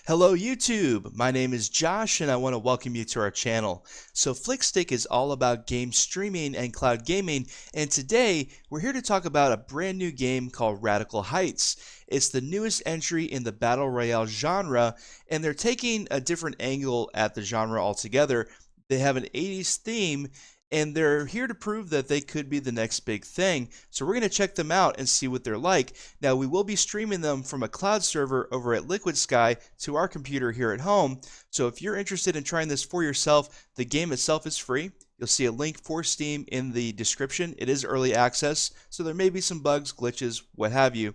Hello YouTube, my name is Josh and I want to welcome you to our channel. So Flickstiq is all about game streaming and cloud gaming, and today we're here to talk about a brand new game called Radical Heights. It's the newest entry in the Battle Royale genre, and they're taking a different angle at the genre altogether. They have an 80s theme, and they're here to prove that they could be the next big thing. So we're going to check them out and see what they're like. Now, we will be streaming them from a cloud server over at LiquidSky to our computer here at home. So if you're interested in trying this for yourself, the game itself is free. You'll see a link for Steam in the description. It is early access, so there may be some bugs, glitches, what have you.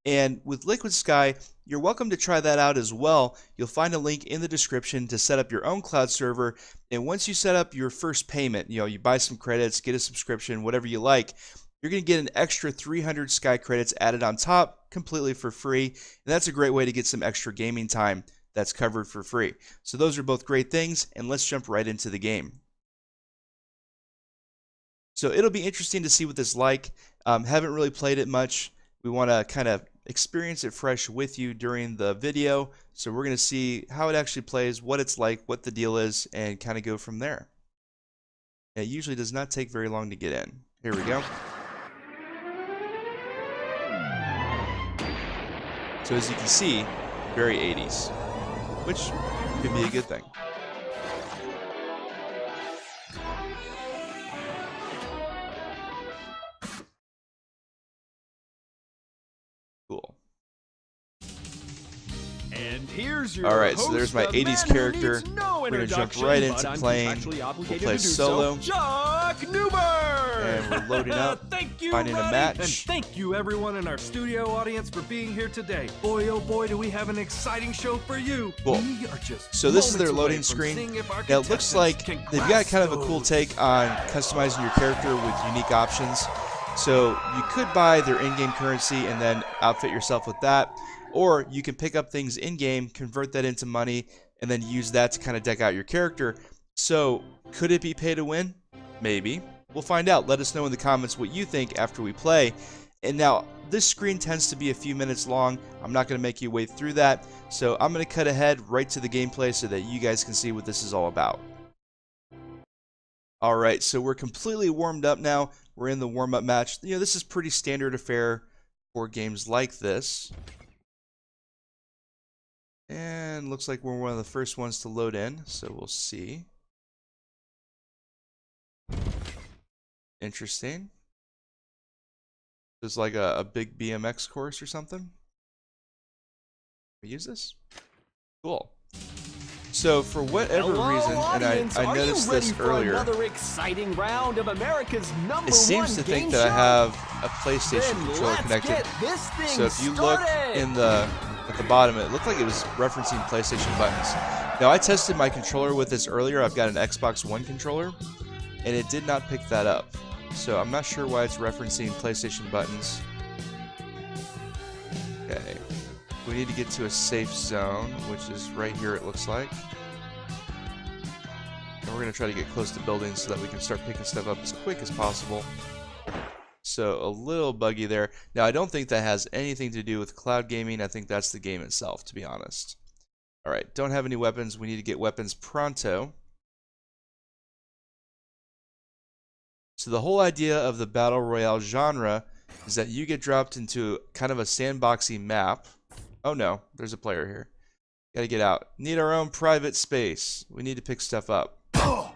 And with LiquidSky, you're welcome to try that out as well. You'll find a link in the description to set up your own cloud server. And once you set up your first payment, you buy some credits, get a subscription, whatever you like, you're going to get an extra 300 Sky credits added on top completely for free. And that's a great way to get some extra gaming time that's covered for free. So those are both great things, and let's jump right into the game. So it'll be interesting to see what this is like. Haven't really played it much. We want to kind of experience it fresh with you during the video. So we're going to see how it actually plays, what it's like, what the deal is, and kind of go from there. It usually does not take very long to get in. Here we go. So as you can see, very 80s, which could be a good thing. Cool. And here's your Alright, so there's my 80s character. No, we're going to jump right into playing. We'll play solo. Chuck Newburn! And we're loading up, thank you, finding Roddy. a match. And thank you everyone in our studio audience for being here today. Boy, oh boy, do we have an exciting show for you. Cool. We are just so this is their moments loading away from screen. seeing if our Now it looks like contestants they've can got kind of a grasp cool those. take on customizing your character with unique options. So you could buy their in-game currency and then outfit yourself with that. Or you can pick up things in-game, convert that into money, and then use that to kind of deck out your character. So could it be pay to win? Maybe. We'll find out. Let us know in the comments what you think after we play. And now, this screen tends to be a few minutes long. I'm not going to make you wait through that. So I'm going to cut ahead right to the gameplay so that you guys can see what this is all about. Alright, so we're completely warmed up now. We're in the warm-up match. This is pretty standard affair for games like this. And looks like we're one of the first ones to load in, so we'll see. Interesting. There's like a big BMX course or something. We use this? Cool. So for whatever reason, and I noticed this earlier, exciting round of America's number it seems to think that I have a PlayStation controller connected. So if you look in at the bottom, it looked like it was referencing PlayStation buttons. Now I tested my controller with this earlier. I've got an Xbox One controller, and it did not pick that up. So I'm not sure why it's referencing PlayStation buttons. Okay. We need to get to a safe zone, which is right here it looks like. And we're going to try to get close to buildings so that we can start picking stuff up as quick as possible. So a little buggy there. Now I don't think that has anything to do with cloud gaming. I think that's the game itself, to be honest. Alright, don't have any weapons. We need to get weapons pronto. So the whole idea of the Battle Royale genre is that you get dropped into kind of a sandboxy map. Oh no, there's a player here. Gotta get out. Need our own private space. We need to pick stuff up. Oh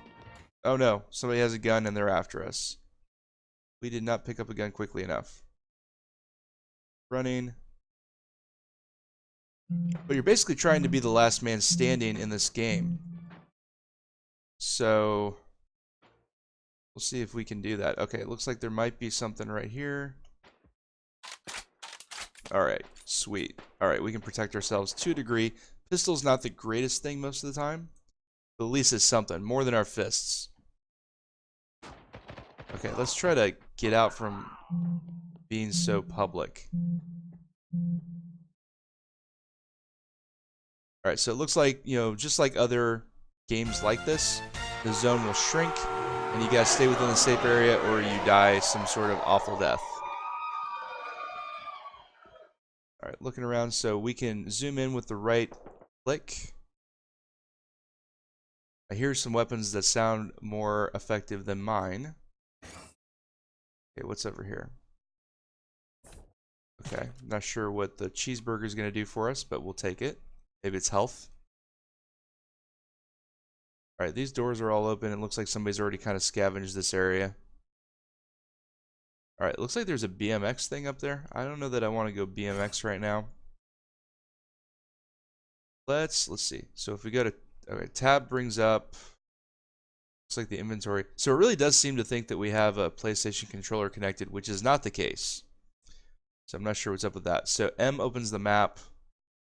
no, somebody has a gun and they're after us. We did not pick up a gun quickly enough. Running. But you're basically trying to be the last man standing in this game. So we'll see if we can do that. Okay, it looks like there might be something right here. Alright, sweet. Alright, we can protect ourselves to a degree. Pistol's not the greatest thing most of the time, but at least it's something. More than our fists. Okay, let's try to get out from being so public. Alright, so it looks like, just like other games like this, the zone will shrink, and you guys stay within the safe area or you die some sort of awful death. Alright, looking around so we can zoom in with the right Click. I hear some weapons that sound more effective than mine. Okay, what's over here? Okay, not sure what the cheeseburger is going to do for us, but we'll take it. Maybe it's health. All right, these doors are all open. It looks like somebody's already kind of scavenged this area. All right, it looks like there's a BMX thing up there. I don't know that I want to go BMX right now. Let's see. So if we go to, okay, tab brings up, looks like the inventory. So it really does seem to think that we have a PlayStation controller connected, which is not the case. So I'm not sure what's up with that. So M opens the map.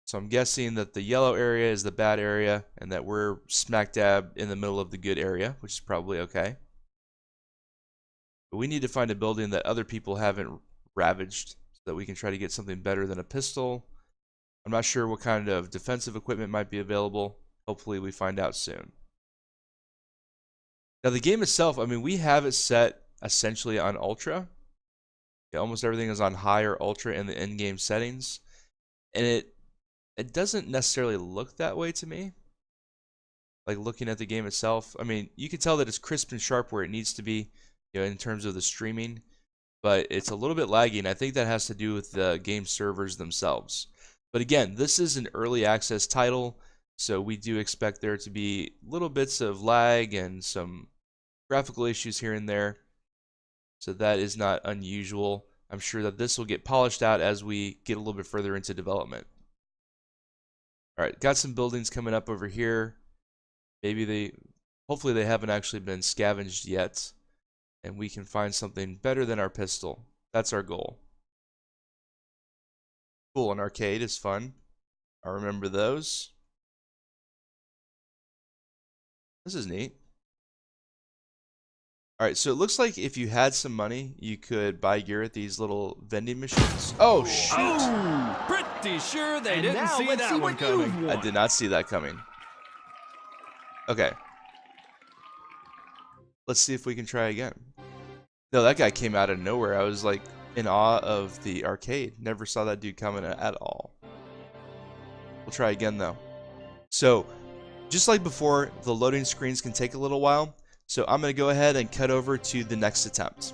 So I'm guessing that the yellow area is the bad area and that we're smack dab in the middle of the good area, which is probably okay. But we need to find a building that other people haven't ravaged so that we can try to get something better than a pistol. I'm not sure what kind of defensive equipment might be available. Hopefully we find out soon. Now the game itself, I mean, we have it set essentially on ultra. Yeah, almost everything is on high or ultra in the in-game settings. And it doesn't necessarily look that way to me. Like looking at the game itself, I mean, you can tell that it's crisp and sharp where it needs to be, you know, in terms of the streaming, but it's a little bit laggy, and I think that has to do with the game servers themselves. But again, this is an early access title, so we do expect there to be little bits of lag and some graphical issues here and there. So that is not unusual. I'm sure that this will get polished out as we get a little bit further into development. All right, got some buildings coming up over here. Hopefully they haven't actually been scavenged yet, and we can find something better than our pistol. That's our goal. Cool, an arcade is fun. I remember those. This is neat. All right, so it looks like if you had some money, you could buy gear at these little vending machines. Oh, shoot. Oh, pretty sure they didn't see that one coming. I did not see that coming. Okay. Let's see if we can try again. No, that guy came out of nowhere. I was like in awe of the arcade. Never saw that dude coming at all. We'll try again though. So, just like before, the loading screens can take a little while. So I'm going to go ahead and cut over to the next attempt.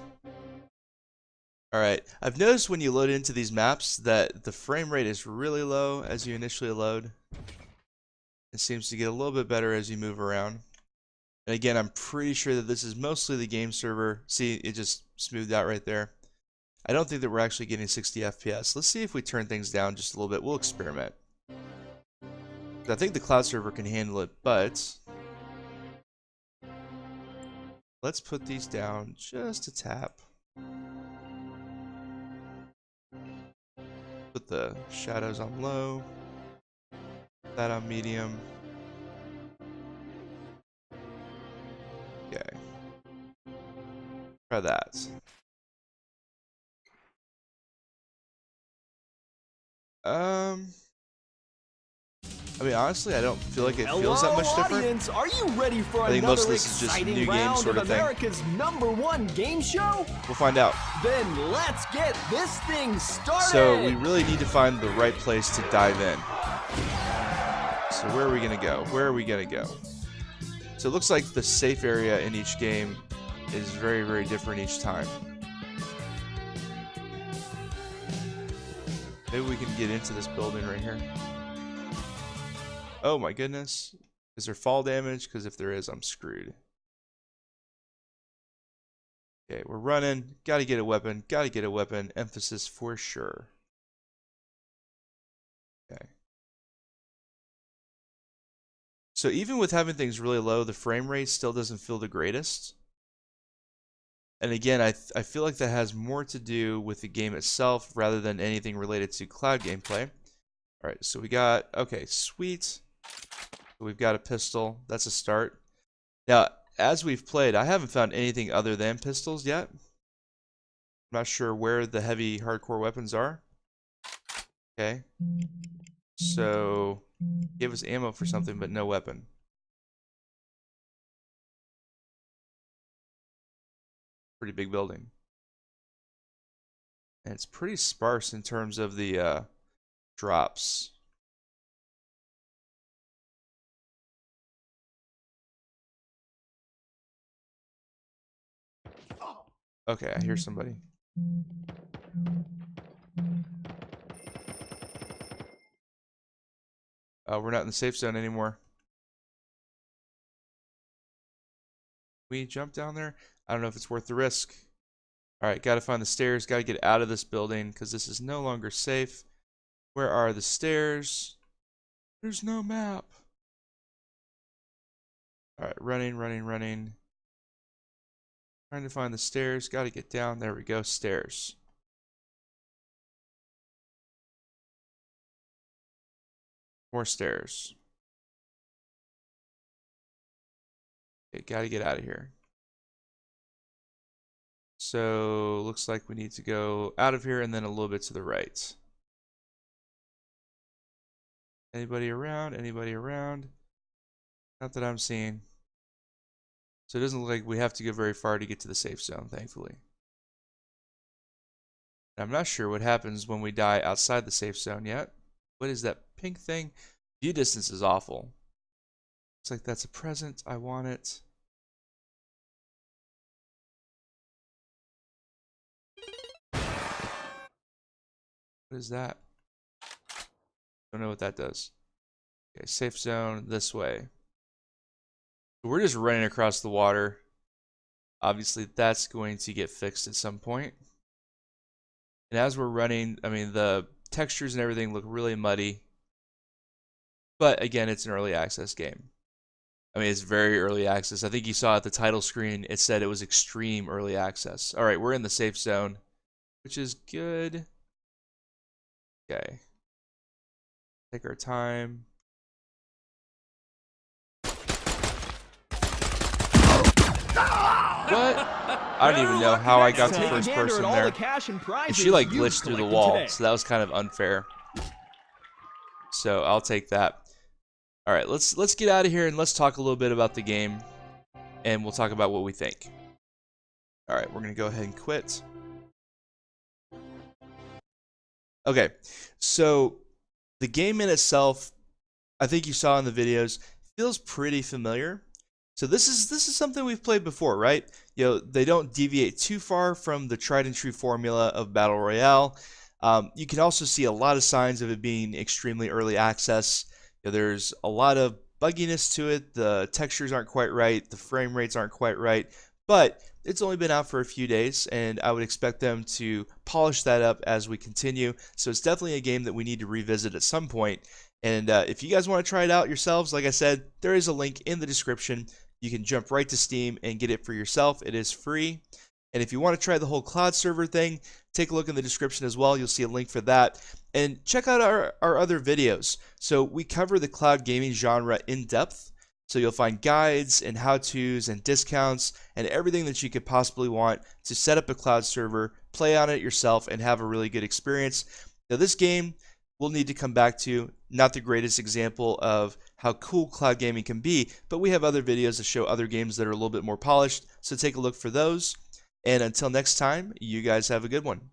Alright, I've noticed when you load into these maps that the frame rate is really low as you initially load. It seems to get a little bit better as you move around. And again, I'm pretty sure that this is mostly the game server. See, it just smoothed out right there. I don't think that we're actually getting 60 FPS. Let's see if we turn things down just a little bit. We'll experiment. I think the cloud server can handle it, but let's put these down just a tap. Put the shadows on low. That on medium. Okay. Try that. I mean, honestly, I don't feel like it feels that much different. Audience, are you ready for I think another most of this is just exciting new game round sort of of thing. America's #1 game show? We'll find out. Then let's get this thing started. So we really need to find the right place to dive in. So where are we gonna go? Where are we gonna go? So it looks like the safe area in each game is very, very different each time. Maybe we can get into this building right here. Oh my goodness. Is there fall damage? Because if there is, I'm screwed. Okay, we're running. Gotta get a weapon. Gotta get a weapon. Emphasis for sure. Okay. So even with having things really low, the frame rate still doesn't feel the greatest. And again, I feel like that has more to do with the game itself rather than anything related to cloud gameplay. All right, so we got, okay, sweet. We've got a pistol. That's a start. Now, as we've played, I haven't found anything other than pistols yet. I'm not sure where the heavy hardcore weapons are. Okay. So, give us ammo for something, but no weapon. Pretty big building. And it's pretty sparse in terms of the drops. Okay, I hear somebody. We're not in the safe zone anymore. We jump down there? I don't know if it's worth the risk. Alright, gotta find the stairs. Gotta get out of this building because this is no longer safe. Where are the stairs? There's no map. Alright, running. Trying to find the stairs. Gotta get down. There we go. Stairs. More stairs. Okay, gotta get out of here. So, looks like we need to go out of here and then a little bit to the right. Anybody around? Anybody around? Not that I'm seeing. So it doesn't look like we have to go very far to get to the safe zone, thankfully. I'm not sure what happens when we die outside the safe zone yet. What is that pink thing? View distance is awful. Looks like that's a present. I want it. What is that? Don't know what that does. Okay, safe zone this way. We're just running across the water. Obviously, that's going to get fixed at some point. And as we're running, I mean, the textures and everything look really muddy. But again, it's an early access game. I mean, it's very early access. I think you saw at the title screen, it said it was extreme early access. All right, we're in the safe zone, which is good. Okay. Take our time. What? I don't even know how I got to first person there. She like glitched through the wall, so that was kind of unfair. So I'll take that. All right, let's get out of here and let's talk a little bit about the game, and we'll talk about what we think. All right, we're gonna go ahead and quit. Okay, so the game in itself, I think you saw in the videos, feels pretty familiar. So this is something we've played before, right? You know, they don't deviate too far from the tried and true formula of Battle Royale. You can also see a lot of signs of it being extremely early access. You know, there's a lot of bugginess to it. The textures aren't quite right. The frame rates aren't quite right. But it's only been out for a few days, and I would expect them to polish that up as we continue. So it's definitely a game that we need to revisit at some point. And if you guys want to try it out yourselves, like I said, there is a link in the description. You can jump right to Steam and get it for yourself. It is free. And if you want to try the whole cloud server thing, take a look in the description as well. You'll see a link for that. And check out our other videos. So we cover the cloud gaming genre in depth. So you'll find guides and how-tos and discounts and everything that you could possibly want to set up a cloud server, play on it yourself, and have a really good experience. Now this game we'll need to come back to. Not the greatest example of how cool cloud gaming can be, but we have other videos that show other games that are a little bit more polished, so take a look for those. And until next time, you guys have a good one.